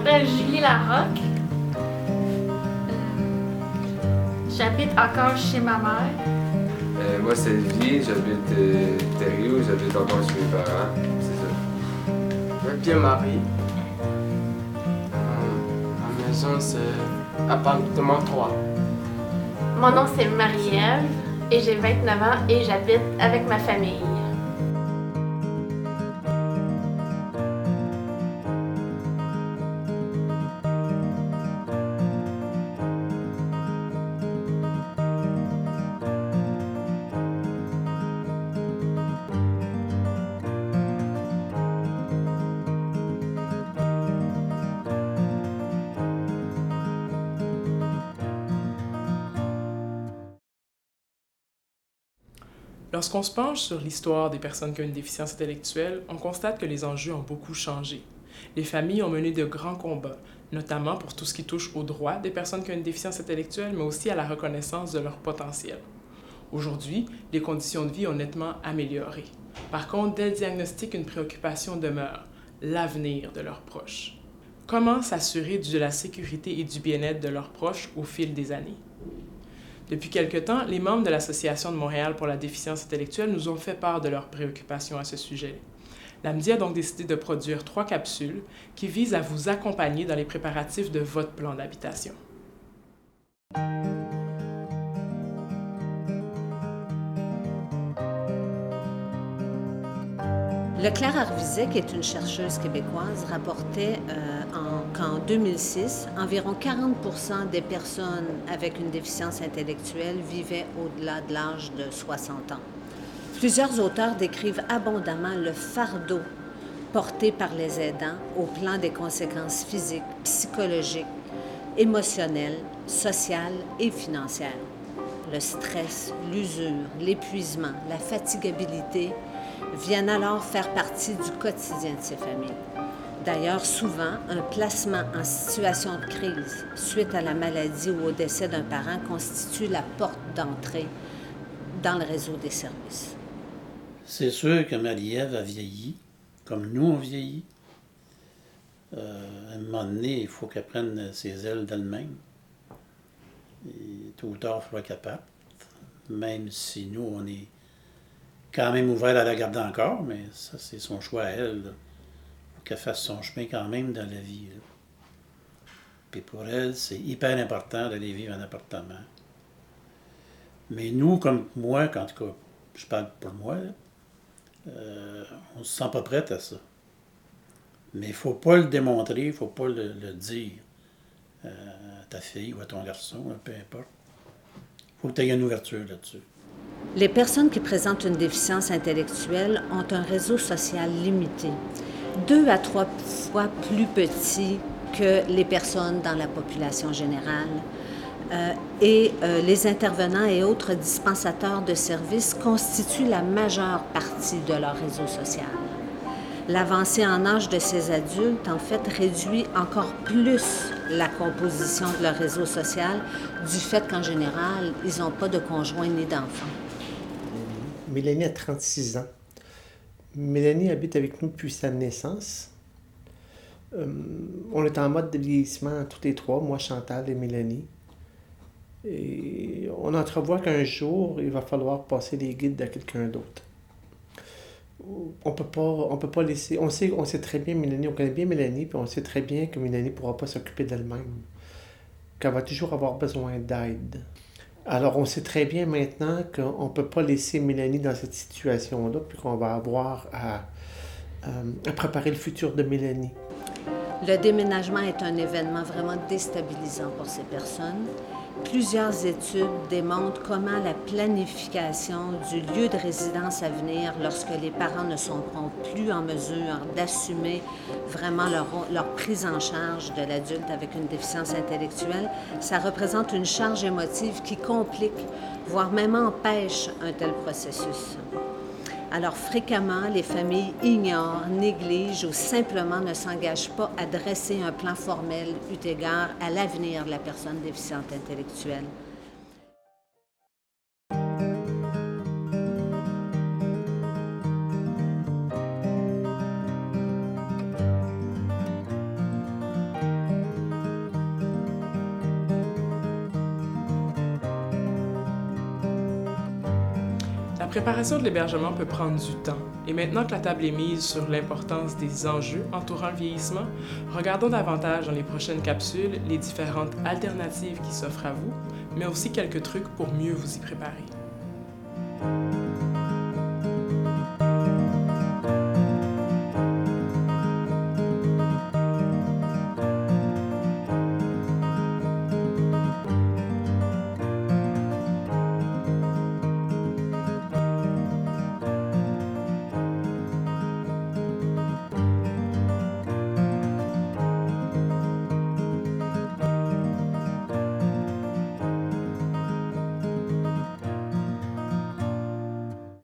m'appelle Julie Larocque. J'habite encore chez ma mère. Moi, c'est Olivier, j'habite Thériault, j'habite encore chez mes parents. C'est ça. Pierre-Marie. Ma maison, c'est appartement 3. Mon nom, c'est Marie-Ève et j'ai 29 ans et j'habite avec ma famille. Lorsqu'on se penche sur l'histoire des personnes qui ont une déficience intellectuelle, on constate que les enjeux ont beaucoup changé. Les familles ont mené de grands combats, notamment pour tout ce qui touche aux droits des personnes qui ont une déficience intellectuelle, mais aussi à la reconnaissance de leur potentiel. Aujourd'hui, les conditions de vie ont nettement amélioré. Par contre, dès le diagnostic, une préoccupation demeure, l'avenir de leurs proches. Comment s'assurer de la sécurité et du bien-être de leurs proches au fil des années? Depuis quelque temps, les membres de l'Association de Montréal pour la déficience intellectuelle nous ont fait part de leurs préoccupations à ce sujet. L'AMDI a donc décidé de produire 3 capsules qui visent à vous accompagner dans les préparatifs de votre plan d'habitation. Claire Arvizet, qui est une chercheuse québécoise, rapportait qu'en 2006, environ 40% des personnes avec une déficience intellectuelle vivaient au-delà de l'âge de 60 ans. Plusieurs auteurs décrivent abondamment le fardeau porté par les aidants au plan des conséquences physiques, psychologiques, émotionnelles, sociales et financières. Le stress, l'usure, l'épuisement, la fatigabilité viennent alors faire partie du quotidien de ces familles. D'ailleurs, souvent, un placement en situation de crise suite à la maladie ou au décès d'un parent constitue la porte d'entrée dans le réseau des services. C'est sûr que Marie-Ève a vieilli, comme nous on vieillit. À un moment donné, il faut qu'elle prenne ses ailes d'elle-même. Et tôt ou tard, il faudra qu'elle parte, même si nous, on est quand même ouvert à la garder encore, mais ça, c'est son choix à elle. Il faut qu'elle fasse son chemin quand même dans la vie. Là. Puis pour elle, c'est hyper important d'aller vivre en appartement. Mais nous, comme moi, en tout cas, je parle pour moi, on ne se sent pas prête à ça. Mais il ne faut pas le démontrer, il ne faut pas le dire à ta fille ou à ton garçon, peu importe. Il faut que tu aies une ouverture là-dessus. Les personnes qui présentent une déficience intellectuelle ont un réseau social limité, 2 à 3 fois plus petit que les personnes dans la population générale. Les intervenants et autres dispensateurs de services constituent la majeure partie de leur réseau social. L'avancée en âge de ces adultes, en fait, réduit encore plus la composition de leur réseau social du fait qu'en général, ils n'ont pas de conjoint ni d'enfants. Mélanie a 36 ans. Mélanie habite avec nous depuis sa naissance. On est en mode de vieillissement tous les 3, moi, Chantal et Mélanie. Et on entrevoit qu'un jour, il va falloir passer les guides à quelqu'un d'autre. On peut pas laisser... On sait très bien Mélanie, on connaît bien Mélanie, puis on sait très bien que Mélanie ne pourra pas s'occuper d'elle-même. Qu'elle va toujours avoir besoin d'aide. Alors, on sait très bien maintenant qu'on ne peut pas laisser Mélanie dans cette situation-là, puis qu'on va avoir à préparer le futur de Mélanie. Le déménagement est un événement vraiment déstabilisant pour ces personnes. Plusieurs études démontrent comment la planification du lieu de résidence à venir, lorsque les parents ne seront plus en mesure d'assumer vraiment leur prise en charge de l'adulte avec une déficience intellectuelle, ça représente une charge émotive qui complique, voire même empêche un tel processus. Alors fréquemment, les familles ignorent, négligent ou simplement ne s'engagent pas à dresser un plan formel eu égard à l'avenir de la personne déficiente intellectuelle. préparation de l'hébergement peut prendre du temps, et maintenant que la table est mise sur l'importance des enjeux entourant le vieillissement, regardons davantage dans les prochaines capsules les différentes alternatives qui s'offrent à vous, mais aussi quelques trucs pour mieux vous y préparer.